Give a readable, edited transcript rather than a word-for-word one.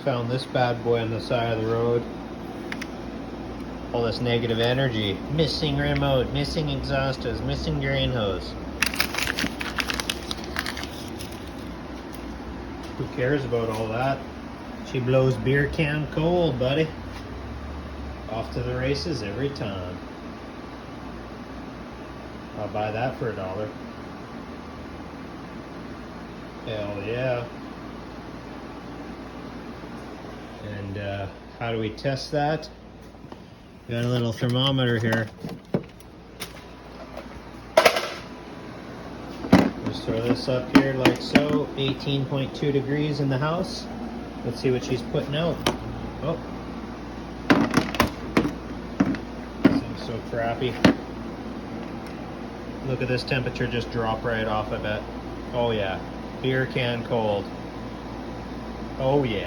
Found this bad boy on the side of the road. All this negative energy. Missing remote, missing exhaust hose, missing drain hose. Who cares about all that? She blows beer can cold, buddy. Off to the races every time. I'll buy that for $1. Hell yeah. And how do we test that? We got a little thermometer here. Just throw this up here like so. 18.2 degrees in the house. Let's see what she's putting out. Oh. This thing's so crappy. Look at this temperature just drop right off, I bet. Oh yeah. Beer can cold. Oh yeah.